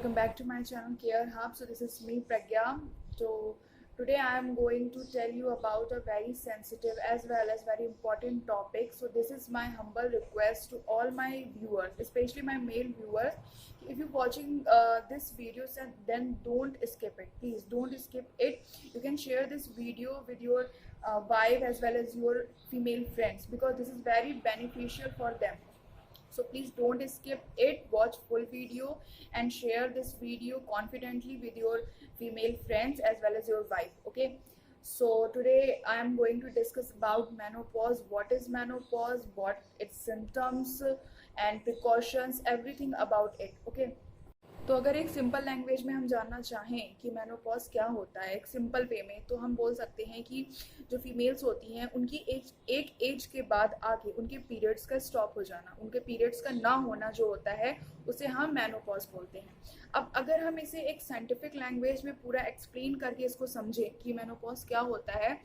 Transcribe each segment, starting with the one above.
welcome back to my channel Care Hub. So this is me Pragya. So today I am going to tell you about a very sensitive as well as very important topic. So this is my humble request to all my viewers, especially my male viewers. If you're watching this video, then don't skip it. Please don't skip it. You can share this video with your wife as well as your female friends because this is very beneficial for them. So please don't skip it, watch full video and share this video confidently with your female friends as well as your wife. Okay, so today I am going to discuss about menopause, what is menopause, what its symptoms and precautions, everything about it. Okay, तो अगर एक simple language में हम जानना चाहें कि menopause क्या होता है एक सिंपल वे में, तो हम बोल सकते हैं कि जो फीमेल्स होती हैं उनकी एक एज के बाद आगे उनके पीरियड्स का स्टॉप हो जाना, उनके पीरियड्स का ना होना जो होता है उसे हम मेनोपॉज बोलते हैं। अब अगर हम इसे एक साइंटिफिक लैंग्वेज में पूरा एक्सप्लेन करके इसको समझें कि मेनोपॉज क्या होता है,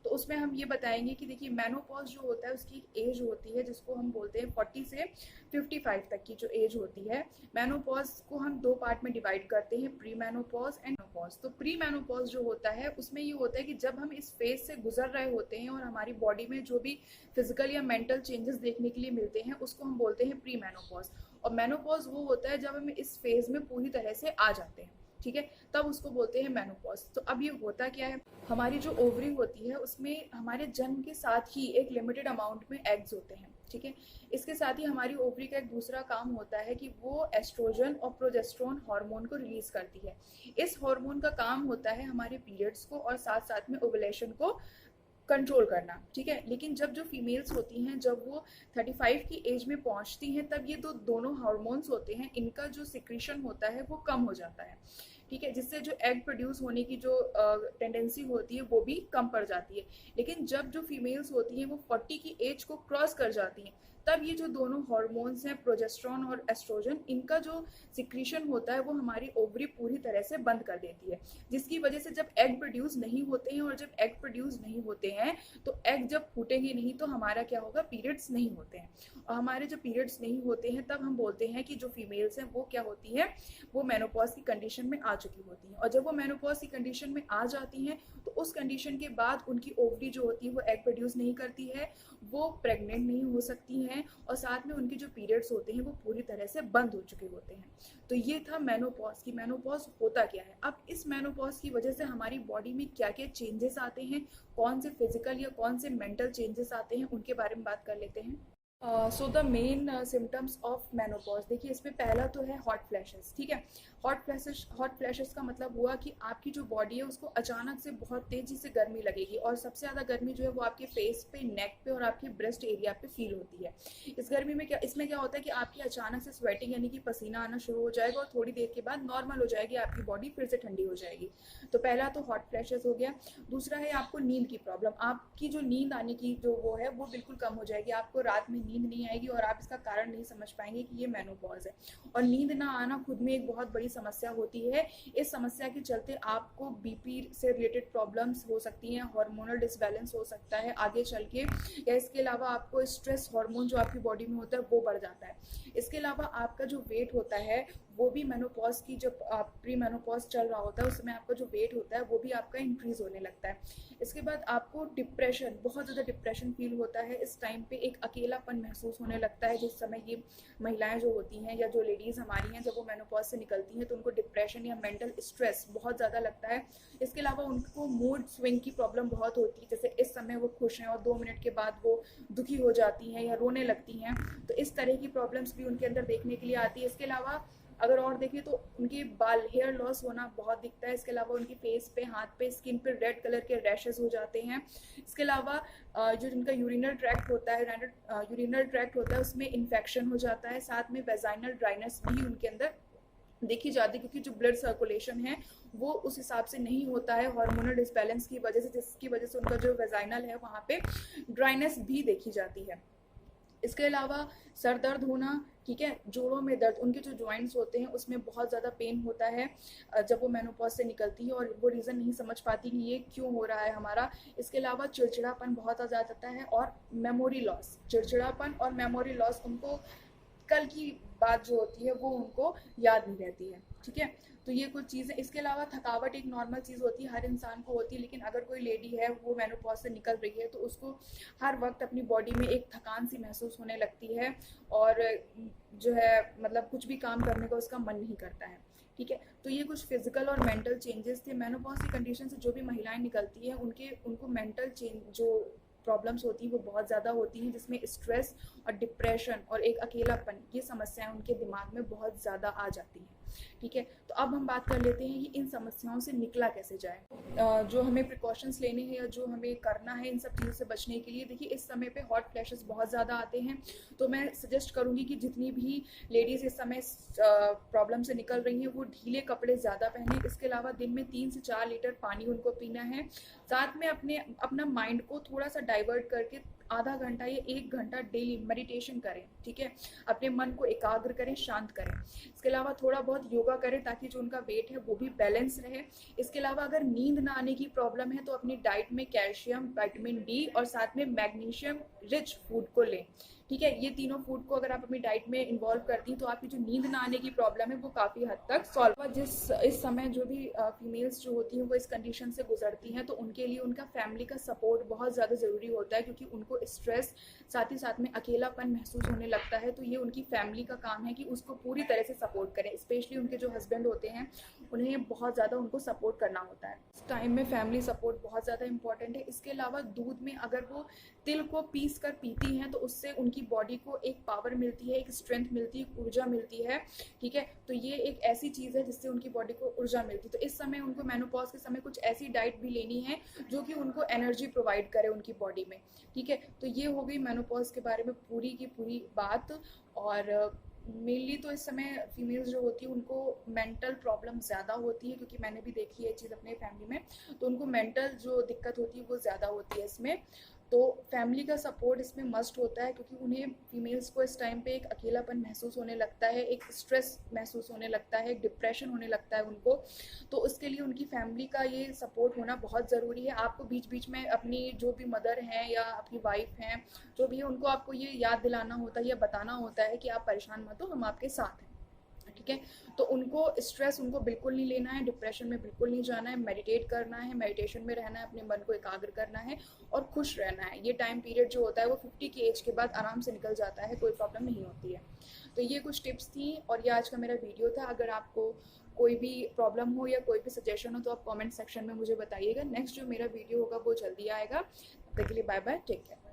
तो उसमें हम ये बताएंगे कि देखिए मेनोपॉज जो होता है उसकी एज होती है जिसको हम बोलते हैं 40 से 55 तक की जो एज होती है। मेनोपॉज को हम दो पार्ट में डिवाइड करते हैं, प्री मेनोपॉज एंड मेनोपॉज। तो प्री मेनोपॉज जो होता है उसमें ये होता है कि जब हम इस फेज से गुजर रहे होते हैं और हमारी बॉडी में जो भी फिजिकल या मेंटल चेंजेस देखने के लिए मिलते हैं उसको हम बोलते हैं प्री मेनोपॉज। और मेनोपॉज वो होता है जब हम इस फेज में पूरी तरह से आ जाते हैं, ठीक है, तब उसको बोलते हैं मेनोपॉज। तो अब ये होता क्या है, हमारी जो ओवरी होती है उसमें हमारे जन्म के साथ ही एक लिमिटेड अमाउंट में एग्स होते हैं, ठीक है। इसके साथ ही हमारी ओवरी का एक दूसरा काम होता है कि वो एस्ट्रोजन और प्रोजेस्टेरोन हार्मोन को रिलीज करती है। इस हार्मोन का काम होता है हमारे पीरियड्स को और साथ साथ में ओवुलेशन को कंट्रोल करना, ठीक है। लेकिन जब जो फीमेल्स होती हैं जब वो 35 की एज में पहुंचती हैं तब ये दोनों हार्मोन्स होते हैं, इनका जो सिक्रीशन होता है वो कम हो जाता है, ठीक है, जिससे जो एग प्रोड्यूस होने की जो टेंडेंसी होती है वो भी कम पड़ जाती है। लेकिन जब जो फीमेल्स होती हैं वो 40 की एज को क्रॉस कर जाती हैं तब ये जो दोनों हार्मोन्स हैं प्रोजेस्टेरोन और एस्ट्रोजन, इनका जो सिक्रीशन होता है वो हमारी ओवरी पूरी तरह से बंद कर देती है, जिसकी वजह से जब एग प्रोड्यूस नहीं होते हैं और जब एग प्रोड्यूस नहीं होते हैं तो एग जब फूटेंगे नहीं तो हमारा क्या होगा, पीरियड्स नहीं होते हैं। और हमारे जो पीरियड्स नहीं होते हैं तब हम बोलते हैं कि जो फीमेल्स हैं वो क्या होती है, वो मेनोपॉज की कंडीशन में आ चुकी होती हैं। और जब वो मेनोपॉज की कंडीशन में आ जाती हैं तो उस कंडीशन के बाद उनकी ओवरी जो होती है वो एग प्रोड्यूस नहीं करती है, वो प्रेग्नेंट नहीं हो सकती हैं और साथ में उनके जो पीरियड्स होते हैं वो पूरी तरह से बंद हो चुके होते हैं। तो ये था मेनोपॉज की मेनोपॉज होता क्या है। अब इस मेनोपॉज की वजह से हमारी बॉडी में क्या क्या चेंजेस आते हैं, कौन से फिजिकल या कौन से मेंटल चेंजेस आते हैं, उनके बारे में बात कर लेते हैं। So the main symptoms of menopause, देखिए इसमें पहला तो है हॉट फ्लैशेस, ठीक है। हॉट फ्लैशेस का मतलब हुआ कि आपकी जो बॉडी है उसको अचानक से बहुत तेजी से गर्मी लगेगी और सबसे ज़्यादा गर्मी जो है वो आपके फेस पे, नेक पे और आपके ब्रेस्ट एरिया पे फील होती है। इस गर्मी में इसमें क्या होता है कि आपकी अचानक से स्वेटिंग यानी कि पसीना आना शुरू हो जाएगा और थोड़ी देर के बाद नॉर्मल हो जाएगी, आपकी बॉडी फिर से ठंडी हो जाएगी। तो पहला तो हॉट फ्लैशेस हो गया। दूसरा है आपको नींद की प्रॉब्लम, आपकी जो नींद आने की जो वो है वो बिल्कुल कम हो जाएगी, आपको रात में नींद नहीं आएगी और आप इसका कारण नहीं समझ पाएंगे कि ये मेनोपॉज है। और नींद ना आना खुद में एक बहुत बड़ी समस्या होती है। इस समस्या के चलते आपको बीपी से रिलेटेड प्रॉब्लम्स हो सकती हैं, हार्मोनल डिसबैलेंस हो सकता है आगे चल के, या इसके अलावा आपको स्ट्रेस हार्मोन जो आपकी बॉडी में होता है वो बढ़ जाता है। इसके अलावा आपका जो वेट होता है वो भी मेनोपॉज की जब प्री मेनोपॉज चल रहा होता है उस समय आपका जो वेट होता है वो भी आपका इंक्रीज होने लगता है। इसके बाद आपको डिप्रेशन, बहुत ज़्यादा डिप्रेशन फील होता है इस टाइम पे, एक अकेलापन महसूस होने लगता है जिस समय ये महिलाएं जो होती हैं या जो लेडीज़ हमारी हैं जब वो मेनोपॉज से निकलती हैं तो उनको डिप्रेशन या मेंटल स्ट्रेस बहुत ज़्यादा लगता है। इसके अलावा उनको मूड स्विंग की प्रॉब्लम बहुत होती है, जैसे इस समय वो खुश हैं और 2 मिनट के बाद वो दुखी हो जाती हैं या रोने लगती हैं, तो इस तरह की प्रॉब्लम्स भी उनके अंदर देखने के लिए आती है। इसके अलावा अगर और देखें तो उनके बाल, हेयर लॉस होना बहुत दिखता है। इसके अलावा उनकी फेस पे, हाथ पे, स्किन पे रेड कलर के रैशेस हो जाते हैं। इसके अलावा जो जिनका यूरिनल ट्रैक्ट होता है उसमें इन्फेक्शन हो जाता है, साथ में वेजाइनल ड्राइनेस भी उनके अंदर देखी जाती है क्योंकि जो ब्लड सर्कुलेशन है वो उस हिसाब से नहीं होता है हार्मोनल डिसबैलेंस की वजह से, जिसकी वजह से उनका जो वेजाइनल है वहाँ पे ड्राइनेस भी देखी जाती है। इसके अलावा सर दर्द होना, ठीक है, जोड़ों में दर्द, उनके जो जॉइंट्स होते हैं उसमें बहुत ज़्यादा पेन होता है जब वो मेनोपॉज से निकलती है और वो रीज़न नहीं समझ पाती कि ये क्यों हो रहा है हमारा। इसके अलावा चिड़चिड़ापन बहुत ज़्यादा आता है और मेमोरी लॉस, चिड़चिड़ापन और मेमोरी लॉस उनको कल की बात जो होती है वो उनको याद नहीं रहती है, ठीक है। तो ये कुछ चीज़ें। इसके अलावा थकावट एक नॉर्मल चीज़ होती है, हर इंसान को होती है, लेकिन अगर कोई लेडी है वो मेनोपॉज से निकल रही है तो उसको हर वक्त अपनी बॉडी में एक थकान सी महसूस होने लगती है और जो है मतलब कुछ भी काम करने का उसका मन नहीं करता है, ठीक है। तो ये कुछ फिजिकल और मेंटल चेंजेस थे। मेनोपॉज की कंडीशन से जो भी महिलाएं निकलती हैं उनको मेंटल चेंज जो प्रॉब्लम्स होती हैं वो बहुत ज़्यादा होती हैं, जिसमें स्ट्रेस और डिप्रेशन और एक अकेलापन, ये समस्याएं उनके दिमाग में बहुत ज़्यादा आ जाती हैं, ठीक है। तो अब हम बात कर लेते हैं कि इन समस्याओं से निकला कैसे जाए। जो हमें प्रिकॉशंस लेने हैं या जो हमें करना है इन सब चीज़ों से बचने के लिए, देखिए इस समय पे हॉट फ्लैशेस बहुत ज़्यादा आते हैं, तो मैं सजेस्ट करूँगी कि जितनी भी लेडीज़ इस समय प्रॉब्लम से निकल रही हैं वो ढीले कपड़े ज़्यादा पहने। इसके अलावा दिन में 3 से 4 लीटर पानी उनको पीना है। साथ में अपना माइंड को थोड़ा सा डाइवर्ट करके आधा घंटा या 1 घंटा डेली मेडिटेशन करें, ठीक है। अपने मन को एकाग्र करें, शांत करें। इसके अलावा थोड़ा बहुत योगा करें ताकि जो उनका वेट है वो भी बैलेंस रहे। इसके अलावा अगर नींद ना आने की प्रॉब्लम है तो अपनी डाइट में कैल्शियम, विटामिन डी और साथ में मैग्नीशियम रिच फूड को लें, ठीक है। ये तीनों फूड को अगर आप अपनी डाइट में इन्वॉल्व करती हैं तो आपकी जो नींद ना आने की प्रॉब्लम है वो काफ़ी हद तक सॉल्व। इस समय जो भी फीमेल्स जो होती हैं वो इस कंडीशन से गुजरती हैं तो उनके लिए उनका फैमिली का सपोर्ट बहुत ज़्यादा ज़रूरी होता है, क्योंकि उनको स्ट्रेस साथ ही साथ में अकेलापन महसूस होने लगता है। तो ये उनकी फैमिली का काम है कि उसको पूरी तरह से सपोर्ट करें। स्पेशली उनके जो हस्बैंड होते हैं उन्हें बहुत ज़्यादा उनको सपोर्ट करना होता है। इस टाइम में फैमिली सपोर्ट बहुत ज़्यादा इंपॉर्टेंट है। इसके अलावा दूध में अगर वो तिल को पीस कर पीती हैं तो उससे उनकी बॉडी को एक पावर मिलती है, एक स्ट्रेंथ मिलती है, ऊर्जा मिलती है, ठीक है। तो ये एक ऐसी चीज़ है जिससे उनकी बॉडी को ऊर्जा मिलती है। तो इस समय उनको मेनोपॉज के समय कुछ ऐसी डाइट भी लेनी है जो कि उनको एनर्जी प्रोवाइड करे उनकी बॉडी में, ठीक है। तो ये हो गई मेनोपॉज के बारे में पूरी की पूरी बात। और मेनली तो इस समय फीमेल्स जो होती है उनको मेंटल प्रॉब्लम ज़्यादा होती है, क्योंकि मैंने भी देखी है ये चीज़ अपने फैमिली में। तो उनको मेंटल जो दिक्कत होती है वो ज़्यादा होती है इसमें। तो फैमिली का सपोर्ट इसमें मस्ट होता है, क्योंकि उन्हें फीमेल्स को इस टाइम पे एक अकेलापन महसूस होने लगता है, एक स्ट्रेस महसूस होने लगता है, एक डिप्रेशन होने लगता है उनको। तो उसके लिए उनकी फैमिली का ये सपोर्ट होना बहुत ज़रूरी है। आपको बीच बीच में अपनी जो भी मदर हैं या अपनी वाइफ हैं जो भी है उनको आपको ये याद दिलाना होता है या बताना होता है कि आप परेशान मत हो, हम आपके साथ हैं, ठीक है। तो उनको स्ट्रेस उनको बिल्कुल नहीं लेना है, डिप्रेशन में बिल्कुल नहीं जाना है, मेडिटेट करना है, मेडिटेशन में रहना है, अपने मन को एकाग्र करना है और खुश रहना है। ये टाइम पीरियड जो होता है वो 50 की एज के बाद आराम से निकल जाता है, कोई प्रॉब्लम नहीं होती है। तो ये कुछ टिप्स थी और ये आज का मेरा वीडियो था। अगर आपको कोई भी प्रॉब्लम हो या कोई भी सजेशन हो तो आप कमेंट सेक्शन में मुझे बताइएगा। नेक्स्ट जो मेरा वीडियो होगा वो जल्दी आएगा। तब तक के लिए बाय बाय, टेक केयर।